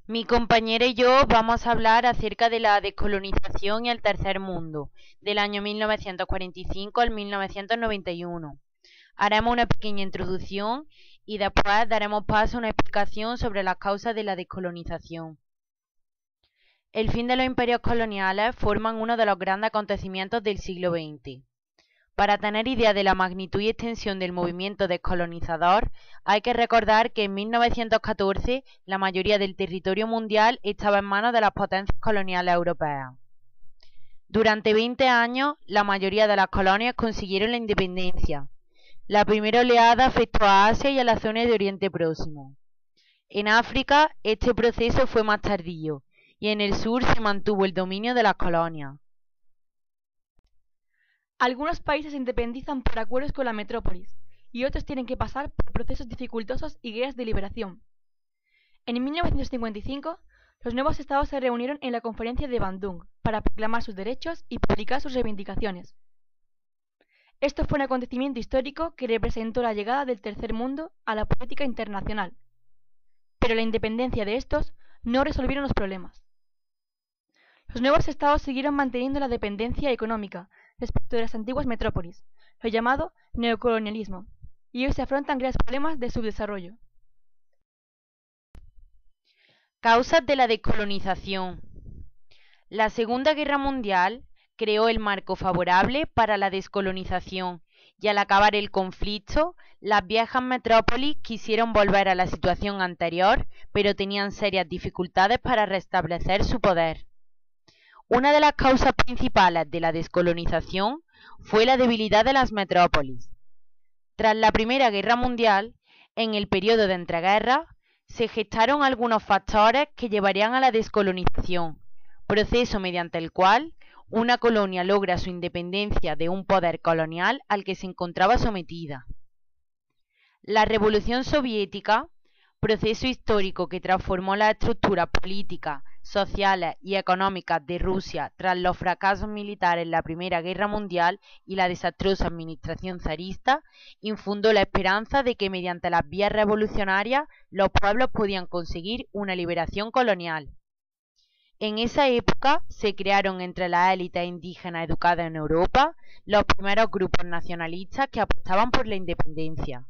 Mi compañera y yo vamos a hablar acerca de la descolonización y el tercer mundo, del año 1945 al 1991. Haremos una pequeña introducción y después daremos paso a una explicación sobre las causas de la descolonización. El fin de los imperios coloniales forman uno de los grandes acontecimientos del siglo XX. Para tener idea de la magnitud y extensión del movimiento descolonizador, hay que recordar que en 1914 la mayoría del territorio mundial estaba en manos de las potencias coloniales europeas. Durante 20 años, la mayoría de las colonias consiguieron la independencia. La primera oleada afectó a Asia y a la zona de Oriente Próximo. En África, este proceso fue más tardío, y en el sur se mantuvo el dominio de las colonias. Algunos países se independizan por acuerdos con la metrópolis, y otros tienen que pasar por procesos dificultosos y guerras de liberación. En 1955, los nuevos estados se reunieron en la Conferencia de Bandung para proclamar sus derechos y publicar sus reivindicaciones. Esto fue un acontecimiento histórico que representó la llegada del tercer mundo a la política internacional. Pero la independencia de estos no resolvieron los problemas. Los nuevos estados siguieron manteniendo la dependencia económica respecto de las antiguas metrópolis, lo llamado neocolonialismo, y hoy se afrontan graves problemas de subdesarrollo. Causas de la descolonización. La Segunda Guerra Mundial creó el marco favorable para la descolonización y al acabar el conflicto, las viejas metrópolis quisieron volver a la situación anterior, pero tenían serias dificultades para restablecer su poder. Una de las causas principales de la descolonización fue la debilidad de las metrópolis. Tras la Primera Guerra Mundial, en el periodo de entreguerras, se gestaron algunos factores que llevarían a la descolonización, proceso mediante el cual una colonia logra su independencia de un poder colonial al que se encontraba sometida. La Revolución Soviética, proceso histórico que transformó las estructuras políticas, sociales y económicas de Rusia tras los fracasos militares en la Primera Guerra Mundial y la desastrosa administración zarista, infundó la esperanza de que mediante las vías revolucionarias los pueblos podían conseguir una liberación colonial. En esa época se crearon entre las élites indígenas educadas en Europa los primeros grupos nacionalistas que apostaban por la independencia.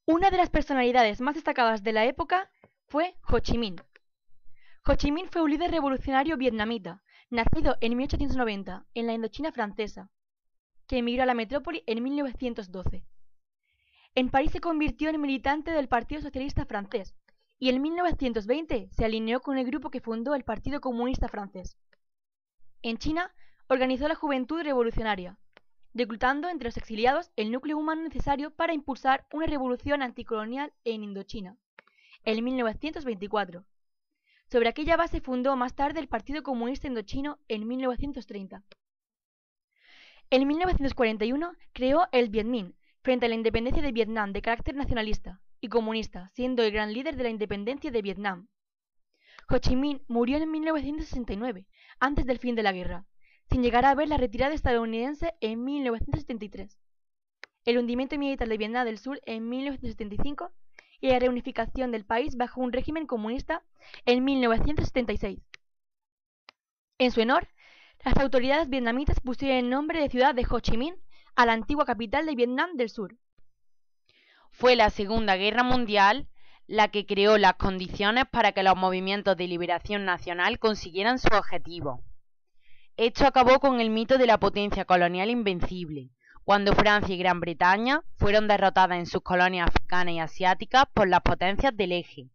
Una de las personalidades más destacadas de la época fue Ho Chi Minh. Ho Chi Minh fue un líder revolucionario vietnamita, nacido en 1890 en la Indochina francesa, que emigró a la metrópoli en 1912. En París se convirtió en militante del Partido Socialista Francés y en 1920 se alineó con el grupo que fundó el Partido Comunista Francés. En China organizó la Juventud Revolucionaria, reclutando entre los exiliados el núcleo humano necesario para impulsar una revolución anticolonial en Indochina, en 1924. Sobre aquella base fundó más tarde el Partido Comunista Indochino en 1930. En 1941 creó el Viet Minh frente a la independencia de Vietnam de carácter nacionalista y comunista, siendo el gran líder de la independencia de Vietnam. Ho Chi Minh murió en 1969, antes del fin de la guerra, sin llegar a ver la retirada estadounidense en 1973, el hundimiento militar de Vietnam del Sur en 1975 y la reunificación del país bajo un régimen comunista en 1976. En su honor, las autoridades vietnamitas pusieron el nombre de ciudad de Ho Chi Minh a la antigua capital de Vietnam del Sur. Fue la Segunda Guerra Mundial la que creó las condiciones para que los movimientos de liberación nacional consiguieran su objetivo. Esto acabó con el mito de la potencia colonial invencible, cuando Francia y Gran Bretaña fueron derrotadas en sus colonias africanas y asiáticas por las potencias del Eje,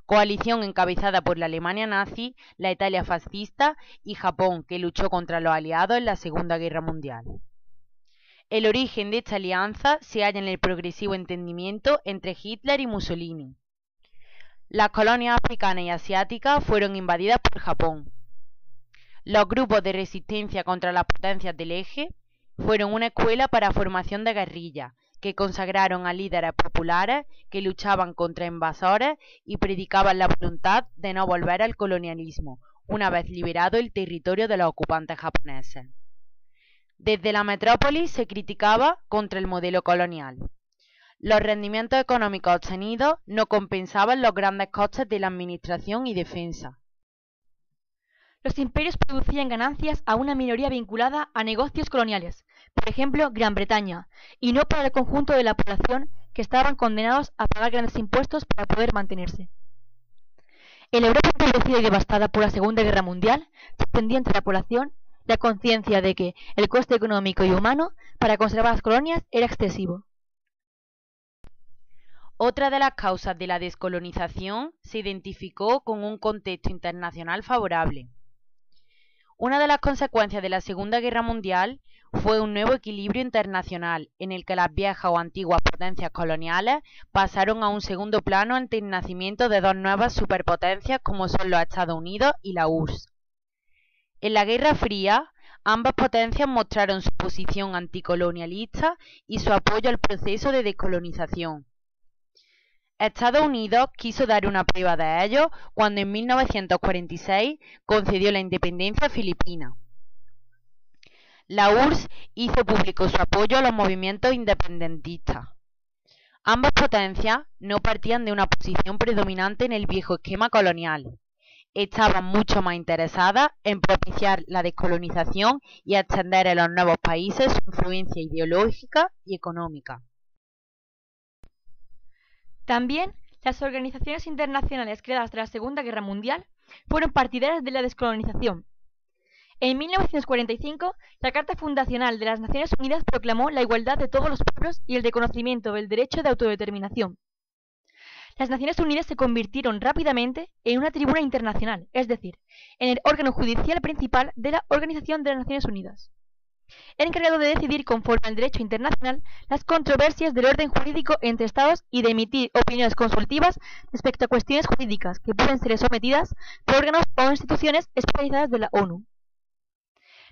coalición encabezada por la Alemania nazi, la Italia fascista y Japón, que luchó contra los aliados en la Segunda Guerra Mundial. El origen de esta alianza se halla en el progresivo entendimiento entre Hitler y Mussolini. Las colonias africanas y asiáticas fueron invadidas por Japón. Los grupos de resistencia contra las potencias del Eje fueron una escuela para formación de guerrillas que consagraron a líderes populares que luchaban contra invasores y predicaban la voluntad de no volver al colonialismo una vez liberado el territorio de los ocupantes japoneses. Desde la metrópoli se criticaba contra el modelo colonial. Los rendimientos económicos obtenidos no compensaban los grandes costes de la administración y defensa. Los imperios producían ganancias a una minoría vinculada a negocios coloniales, por ejemplo, Gran Bretaña, y no para el conjunto de la población, que estaban condenados a pagar grandes impuestos para poder mantenerse. En la Europa empobrecida y devastada por la Segunda Guerra Mundial, se extendía entre la población la conciencia de que el coste económico y humano para conservar las colonias era excesivo. Otra de las causas de la descolonización se identificó con un contexto internacional favorable. Una de las consecuencias de la Segunda Guerra Mundial fue un nuevo equilibrio internacional en el que las viejas o antiguas potencias coloniales pasaron a un segundo plano ante el nacimiento de dos nuevas superpotencias como son los Estados Unidos y la URSS. En la Guerra Fría, ambas potencias mostraron su posición anticolonialista y su apoyo al proceso de descolonización. Estados Unidos quiso dar una prueba de ello cuando en 1946 concedió la independencia a Filipinas. La URSS hizo público su apoyo a los movimientos independentistas. Ambas potencias no partían de una posición predominante en el viejo esquema colonial. Estaban mucho más interesadas en propiciar la descolonización y extender en los nuevos países su influencia ideológica y económica. También, las organizaciones internacionales creadas tras la Segunda Guerra Mundial fueron partidarias de la descolonización. En 1945, la Carta Fundacional de las Naciones Unidas proclamó la igualdad de todos los pueblos y el reconocimiento del derecho de autodeterminación. Las Naciones Unidas se convirtieron rápidamente en una tribuna internacional, es decir, en el órgano judicial principal de la Organización de las Naciones Unidas. Era encargado de decidir conforme al derecho internacional las controversias del orden jurídico entre Estados y de emitir opiniones consultivas respecto a cuestiones jurídicas que pueden ser sometidas por órganos o instituciones especializadas de la ONU.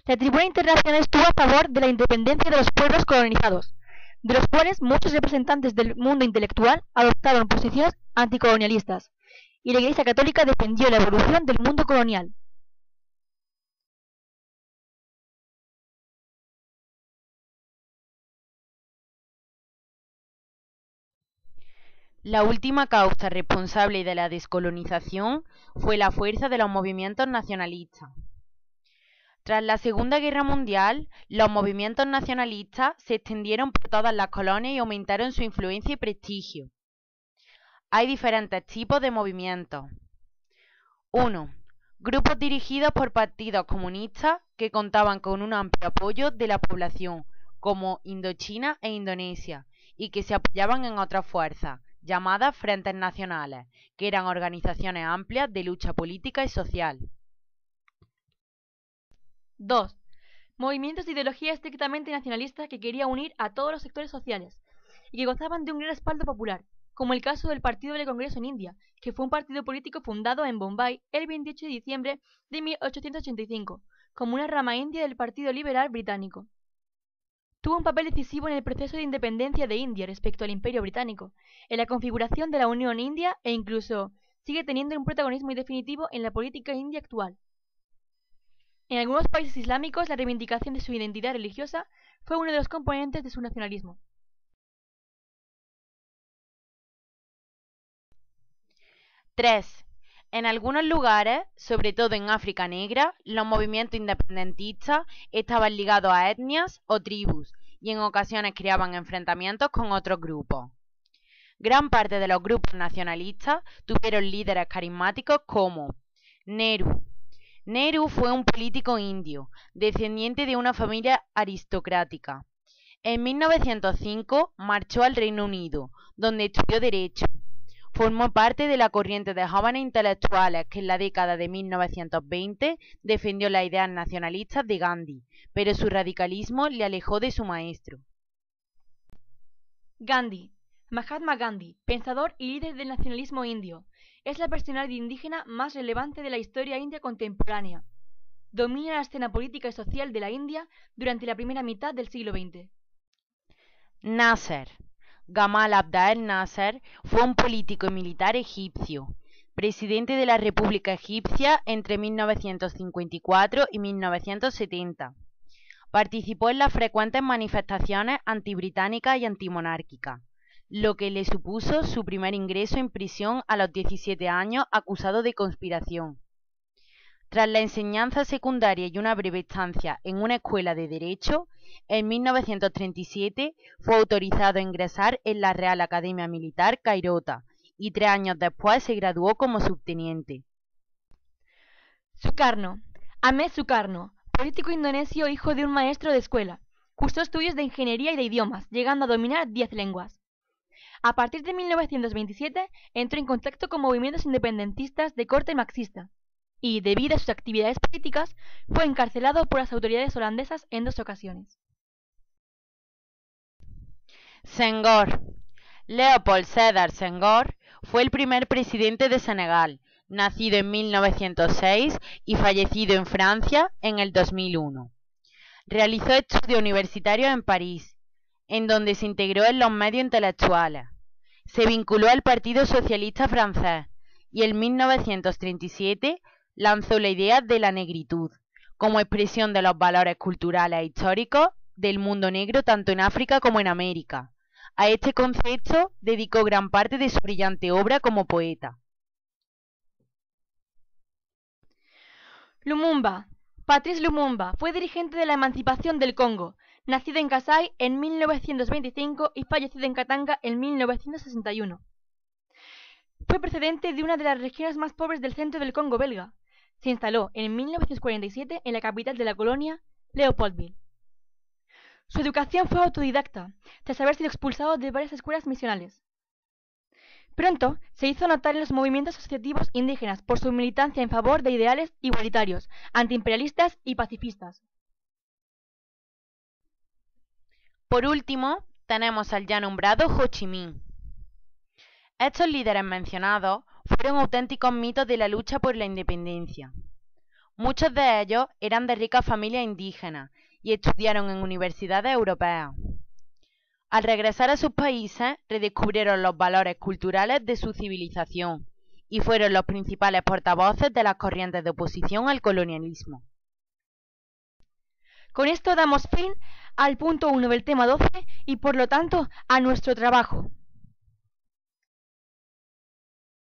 La Tribuna Internacional estuvo a favor de la independencia de los pueblos colonizados, de los cuales muchos representantes del mundo intelectual adoptaron posiciones anticolonialistas, y la Iglesia Católica defendió la evolución del mundo colonial. La última causa responsable de la descolonización fue la fuerza de los movimientos nacionalistas. Tras la Segunda Guerra Mundial, los movimientos nacionalistas se extendieron por todas las colonias y aumentaron su influencia y prestigio. Hay diferentes tipos de movimientos. 1. Grupos dirigidos por partidos comunistas que contaban con un amplio apoyo de la población, como Indochina e Indonesia, y que se apoyaban en otras fuerzas, llamadas Frentes Nacionales, que eran organizaciones amplias de lucha política y social. 2. Movimientos de ideología estrictamente nacionalista que quería unir a todos los sectores sociales y que gozaban de un gran respaldo popular, como el caso del Partido del Congreso en India, que fue un partido político fundado en Bombay el 28 de diciembre de 1885, como una rama india del Partido Liberal británico. Tuvo un papel decisivo en el proceso de independencia de India respecto al Imperio Británico, en la configuración de la Unión India e incluso sigue teniendo un protagonismo definitivo en la política india actual. En algunos países islámicos, la reivindicación de su identidad religiosa fue uno de los componentes de su nacionalismo. 3. En algunos lugares, sobre todo en África Negra, los movimientos independentistas estaban ligados a etnias o tribus y en ocasiones creaban enfrentamientos con otros grupos. Gran parte de los grupos nacionalistas tuvieron líderes carismáticos como Nehru. Nehru fue un político indio, descendiente de una familia aristocrática. En 1905 marchó al Reino Unido, donde estudió Derecho. Formó parte de la corriente de jóvenes intelectuales que en la década de 1920 defendió las ideas nacionalistas de Gandhi, pero su radicalismo le alejó de su maestro. Gandhi. Mahatma Gandhi, pensador y líder del nacionalismo indio, es la personalidad indígena más relevante de la historia india contemporánea. Domina la escena política y social de la India durante la primera mitad del siglo XX. Nasser. Gamal Abdel Nasser fue un político y militar egipcio, presidente de la República Egipcia entre 1954 y 1970. Participó en las frecuentes manifestaciones antibritánicas y antimonárquicas. lo que le supuso su primer ingreso en prisión a los 17 años acusado de conspiración. Tras la enseñanza secundaria y una breve estancia en una escuela de Derecho, en 1937 fue autorizado a ingresar en la Real Academia Militar Cairota y 3 años después se graduó como subteniente. Sukarno. Ahmed Sukarno, político indonesio hijo de un maestro de escuela. Cursó estudios de ingeniería y de idiomas, llegando a dominar 10 lenguas. A partir de 1927 entró en contacto con movimientos independentistas de corte marxista y, debido a sus actividades políticas, fue encarcelado por las autoridades holandesas en 2 ocasiones. Senghor. Leopold Sédar Senghor fue el primer presidente de Senegal, nacido en 1906 y fallecido en Francia en el 2001. Realizó estudios universitarios en París, en donde se integró en los medios intelectuales. Se vinculó al Partido Socialista francés y en 1937 lanzó la idea de la negritud, como expresión de los valores culturales e históricos del mundo negro tanto en África como en América. A este concepto dedicó gran parte de su brillante obra como poeta. Lumumba. Patrice Lumumba fue dirigente de la emancipación del Congo, nacido en Kasai en 1925 y fallecido en Katanga en 1961. Fue procedente de una de las regiones más pobres del centro del Congo belga. Se instaló en 1947 en la capital de la colonia, Leopoldville. Su educación fue autodidacta, tras haber sido expulsado de varias escuelas misionales. Pronto se hizo notar en los movimientos asociativos indígenas por su militancia en favor de ideales igualitarios, antiimperialistas y pacifistas. Por último, tenemos al ya nombrado Ho Chi Minh. Estos líderes mencionados fueron auténticos mitos de la lucha por la independencia. Muchos de ellos eran de ricas familias indígenas y estudiaron en universidades europeas. Al regresar a sus países, redescubrieron los valores culturales de su civilización y fueron los principales portavoces de las corrientes de oposición al colonialismo. Con esto damos fin al punto 1 del tema 12 y por lo tanto a nuestro trabajo.